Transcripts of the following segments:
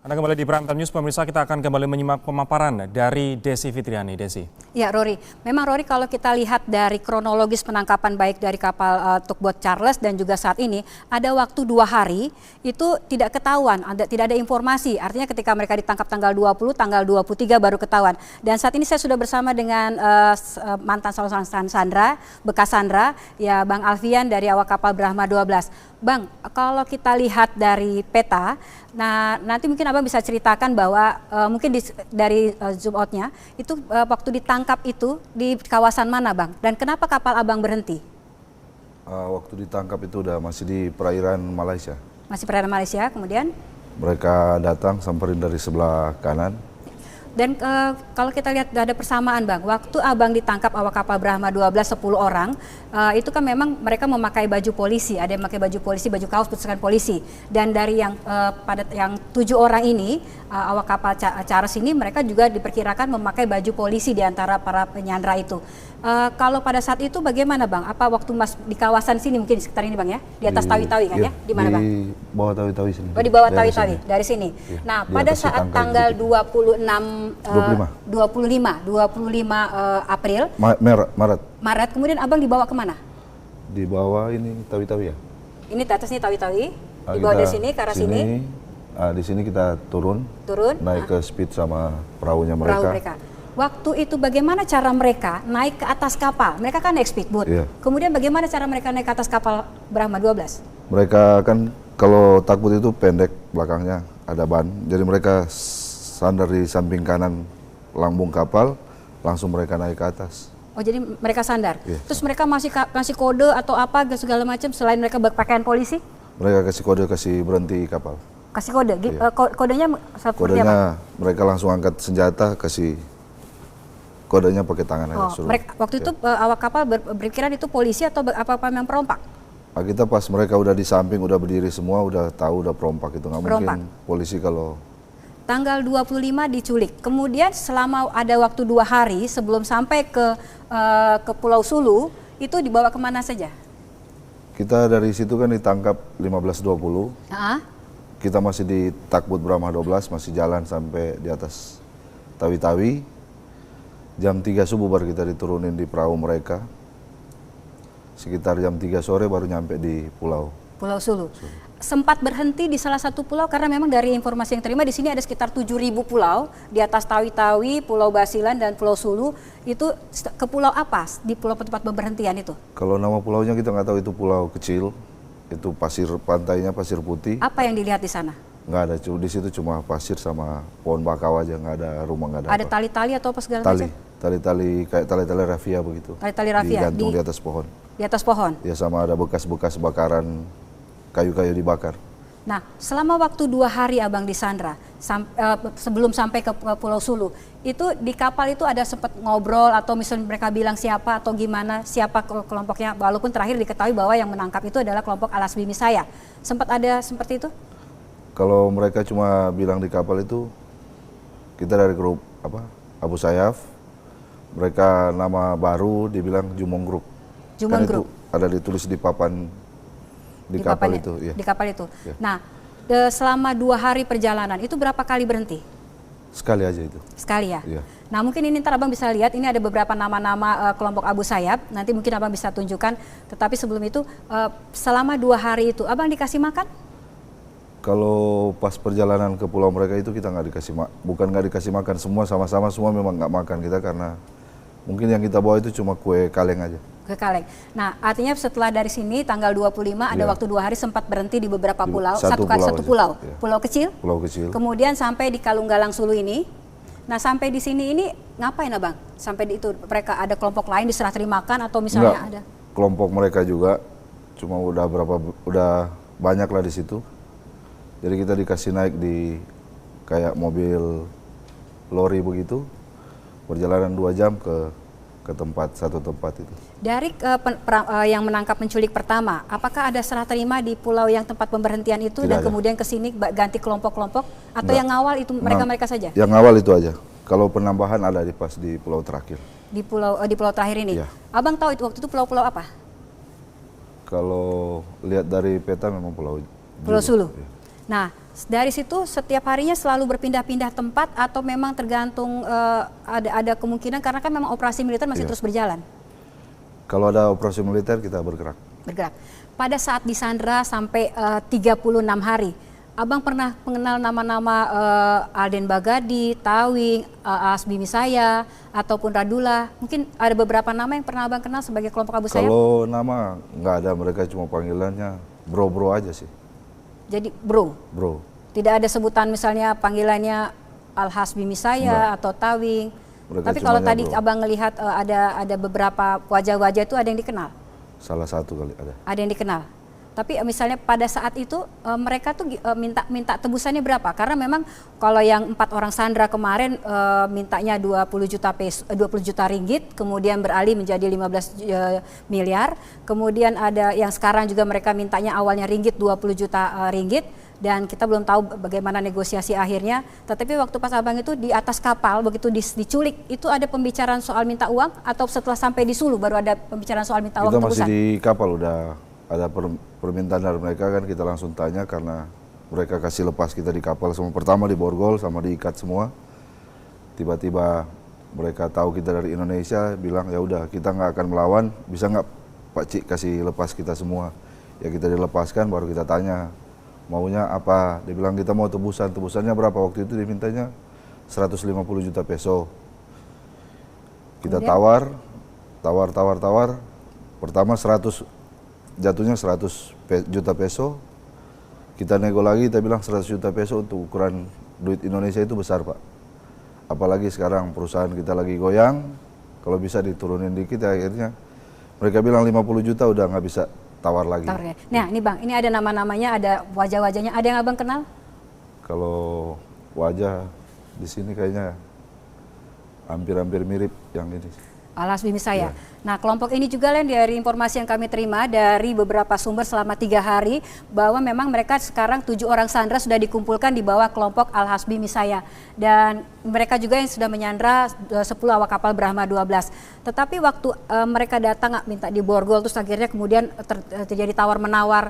Anda kembali di Prime Time News, pemirsa. Kita akan kembali menyimak pemaparan dari Desi Fitriani. Desi. Ya, Rory. Memang Rory, kalau kita lihat dari kronologis penangkapan baik dari kapal tugboat Charles dan juga saat ini, ada waktu 2 hari itu tidak ketahuan, tidak ada informasi. Artinya ketika mereka ditangkap tanggal 20, tanggal 23 baru ketahuan. Dan saat ini saya sudah bersama dengan mantan Salon Sandra, bekas Sandra, ya Bang Alfian dari awak kapal Brahma 12. Bang, kalau kita lihat dari peta, nah nanti mungkin Abang bisa ceritakan bahwa mungkin dari zoom out-nya itu waktu ditangkap itu di kawasan mana, Bang? Dan kenapa kapal Abang berhenti? Waktu ditangkap itu masih di perairan Malaysia. Masih perairan Malaysia, kemudian? Mereka datang samperin dari sebelah kanan. Dan kalau kita lihat ada persamaan, Bang, waktu Abang ditangkap awak kapal Brahma 12 10 orang, itu kan memang mereka memakai baju polisi, ada yang memakai baju polisi, baju kaos bertuliskan polisi. Dan dari yang pada yang 7 orang ini, awak kapal Charles ini, mereka juga diperkirakan memakai baju polisi di antara para penyandra itu. Kalau pada saat itu bagaimana, Bang? Apa waktu Mas di kawasan sini mungkin di sekitar ini, Bang, ya? Di atas Tawi-Tawi kan, iya, ya? Di mana, Bang? Di bawah Tawi-Tawi sini. Oh, di bawah Tawi-Tawi, dari sini. Iya, Nah, di pada atas saat Tangkai tanggal gitu. 25 April, Maret, kemudian Abang dibawa kemana? Di bawah ini Tawi-Tawi ya. Ini di atas nih Tawi-Tawi, dibawa dari sini ke arah sini. Di sini kita turun, naik ke speed sama perahunya Perahu mereka. mereka. Waktu itu bagaimana cara mereka naik ke atas kapal? Mereka kan naik speedboat. Iya. Kemudian bagaimana cara mereka naik ke atas kapal Brahma 12? Mereka kan kalau takbut itu pendek, belakangnya ada ban. Jadi mereka sandar di samping kanan lambung kapal, langsung mereka naik ke atas. Oh, jadi mereka sandar. Iya. Terus mereka masih kasih kode atau apa segala macam selain mereka berpakaian polisi? Mereka kasih kode, kasih berhenti kapal. Kasih kode. Iya. Kodenya seperti apa? Kodenya mereka langsung angkat senjata, kasih kodenya pakai tangan aja. Oh, mereka, waktu itu awak kapal berpikiran itu polisi atau apa memang perompak? Kita pas mereka udah di samping, udah berdiri semua, udah tahu udah perompak itu. Nggak mungkin polisi kalau... Tanggal 25 diculik, kemudian selama ada waktu 2 hari sebelum sampai ke Pulau Sulu, itu dibawa kemana saja? Kita dari situ kan ditangkap 15.20. Kita masih di takbut Brahma 12, masih jalan sampai di atas Tawi-Tawi. Jam 3 subuh baru kita diturunin di perahu mereka. Sekitar jam 3 sore baru nyampe di Pulau Sulu. Sempat berhenti di salah satu pulau karena memang dari informasi yang terima di sini ada sekitar 7.000 pulau di atas Tawi-Tawi, Pulau Basilan dan Pulau Sulu. Itu ke pulau apa di pulau tempat berhentian itu? Kalau nama pulaunya kita nggak tahu, itu pulau kecil. Itu pasir pantainya pasir putih. Apa yang dilihat di sana? Nggak ada, di situ cuma pasir sama pohon bakau aja, nggak ada rumah, nggak ada. Ada tali-tali atau apa segala macam? Tali-tali kayak tali-tali rafia begitu. Tali-tali rafia digantung di atas pohon. Di atas pohon. Ya, sama ada bekas-bekas bakaran kayu-kayu dibakar. Nah, selama waktu 2 hari Abang di Sandra, sebelum sampai ke Pulau Sulu, itu di kapal itu ada sempat ngobrol atau misalnya mereka bilang siapa atau gimana, siapa kelompoknya, walaupun terakhir diketahui bahwa yang menangkap itu adalah kelompok Alas Bimi Saya. Sempat ada seperti itu? Kalau mereka cuma bilang di kapal itu, kita dari grup Abu Sayyaf, mereka nama baru dibilang Jumong Group. Jumong Group. Itu ada ditulis di papan di kapal itu. Ya. Di kapal itu. Ya. Nah, selama 2 hari perjalanan itu berapa kali berhenti? Sekali aja itu. Sekali ya? Ya. Nah, mungkin ini ntar Abang bisa lihat, ini ada beberapa nama-nama kelompok Abu Sayyaf, nanti mungkin Abang bisa tunjukkan. Tetapi sebelum itu, selama 2 hari itu Abang dikasih makan? Kalau pas perjalanan ke pulau mereka itu kita nggak dikasih bukan nggak dikasih makan, semua sama-sama, semua memang nggak makan kita karena mungkin yang kita bawa itu cuma kue kaleng aja. Kue kaleng. Nah, artinya setelah dari sini tanggal 25 ada waktu 2 hari sempat berhenti di beberapa pulau, satu pulau, ya. Pulau kecil. Pulau kecil. Kemudian sampai di Kalunggalang Sulu ini. Nah, sampai di sini ini ngapain, Abang? Sampai di itu mereka ada kelompok lain diserah terimakan atau misalnya ada? Kelompok mereka juga, cuma udah banyak lah di situ. Jadi kita dikasih naik di kayak mobil lori begitu, perjalanan 2 jam ke satu tempat itu. Dari yang menangkap penculik pertama, apakah ada serah terima di pulau yang tempat pemberhentian itu? Tidak dan ada. Kemudian ke sini ganti kelompok-kelompok atau Enggak. Yang ngawal itu mereka saja? Yang ngawal itu aja. Kalau penambahan ada di pulau terakhir. Di pulau terakhir ini. Ya. Abang tahu itu waktu itu pulau-pulau apa? Kalau lihat dari peta memang Pulau Sulu. Ya. Nah, dari situ setiap harinya selalu berpindah-pindah tempat atau memang tergantung ada kemungkinan karena kan memang operasi militer masih terus berjalan? Kalau ada operasi militer kita bergerak. Bergerak. Pada saat disandra sampai 36 hari, Abang pernah mengenal nama-nama Alden Bagadi, Tawing, Asbi Misaya, ataupun Radula? Mungkin ada beberapa nama yang pernah Abang kenal sebagai kelompok Abu Sayyaf? Kalau nama nggak ada, mereka cuma panggilannya bro-bro aja sih. Jadi bro? Bro. Tidak ada sebutan misalnya panggilannya Al-Hasbi Misaya atau Tawing? Mereka Tapi kalau tadi bro. Abang melihat ada beberapa wajah-wajah itu ada yang dikenal? Salah satu kali ada. Ada yang dikenal. Tapi misalnya pada saat itu mereka tuh minta tebusannya berapa? Karena memang kalau yang 4 orang sandra kemarin mintanya 20 juta ringgit, kemudian beralih menjadi 15 miliar. Kemudian ada yang sekarang juga mereka mintanya awalnya ringgit 20 juta ringgit. Dan kita belum tahu bagaimana negosiasi akhirnya. Tetapi waktu pas Abang itu di atas kapal, begitu diculik, itu ada pembicaraan soal minta uang atau setelah sampai di Sulu baru ada pembicaraan soal minta uang Kita tebusan? masih di kapal, udah ada permintaan dari mereka kan, kita langsung tanya karena mereka kasih lepas kita di kapal semua. Pertama di borgol sama diikat semua. Tiba-tiba mereka tahu kita dari Indonesia, bilang ya udah kita nggak akan melawan, bisa nggak Pak Cik kasih lepas kita semua? Ya kita dilepaskan, baru kita tanya maunya apa. Dia bilang kita mau tebusan. Tebusannya berapa? Waktu itu dimintanya 150 juta peso. Kita tawar. Pertama 100, jatuhnya 100 juta peso. Kita nego lagi, kita bilang 100 juta peso untuk ukuran duit Indonesia itu besar, Pak. Apalagi sekarang perusahaan kita lagi goyang, kalau bisa diturunin dikit ya akhirnya. Mereka bilang 50 juta udah nggak bisa tawar lagi. Nah ini Bang, ini ada nama-namanya, ada wajah-wajahnya, ada yang Abang kenal? Kalau wajah di sini kayaknya hampir-hampir mirip yang ini. Al-Hasbi Misaya. Nah, kelompok ini juga dari informasi yang kami terima dari beberapa sumber selama 3 hari bahwa memang mereka sekarang 7 orang sandra sudah dikumpulkan di bawah kelompok Al-Hasbi Misaya. Dan mereka juga yang sudah menyandra 10 awak kapal Brahma 12. Tetapi waktu mereka datang minta di borgol, terus akhirnya kemudian terjadi tawar-menawar.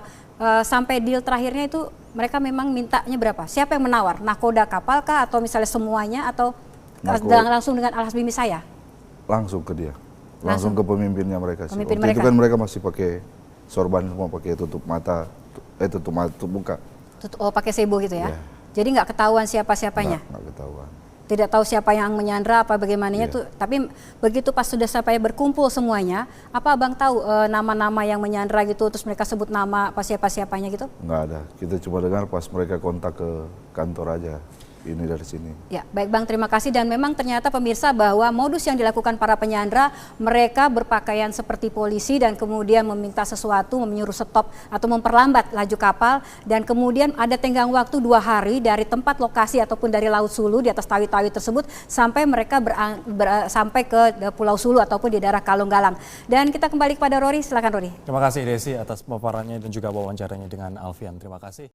Sampai deal terakhirnya itu mereka memang mintanya berapa? Siapa yang menawar? Nakoda kapal kah atau misalnya semuanya atau langsung dengan Al-Hasbi Misaya? Langsung ke dia, langsung ke pemimpinnya mereka sih. Pemimpin Waktu mereka. itu kan mereka masih pakai sorban semua, pakai tutup mata, tutup muka. Oh, pakai sebo gitu ya? Yeah. Jadi nggak ketahuan siapa-siapanya? Nggak ketahuan. Tidak tahu siapa yang menyandra apa bagaimananya tuh. Tapi begitu pas sudah sampai berkumpul semuanya, apa Abang tahu nama-nama yang menyandra gitu, terus mereka sebut nama apa siapa-siapanya gitu? Nggak ada, kita cuma dengar pas mereka kontak ke kantor aja. Ini dari sini. Ya, baik Bang, terima kasih. Dan memang ternyata pemirsa bahwa modus yang dilakukan para penyandra, mereka berpakaian seperti polisi dan kemudian meminta sesuatu, menyuruh stop atau memperlambat laju kapal. Dan kemudian ada tenggang waktu 2 hari dari tempat lokasi ataupun dari Laut Sulu di atas tawi-tawi tersebut sampai mereka sampai ke Pulau Sulu ataupun di daerah Kalunggalang. Dan kita kembali kepada Rory, silakan Rory. Terima kasih Desi atas paparannya dan juga wawancaranya dengan Alfian. Terima kasih.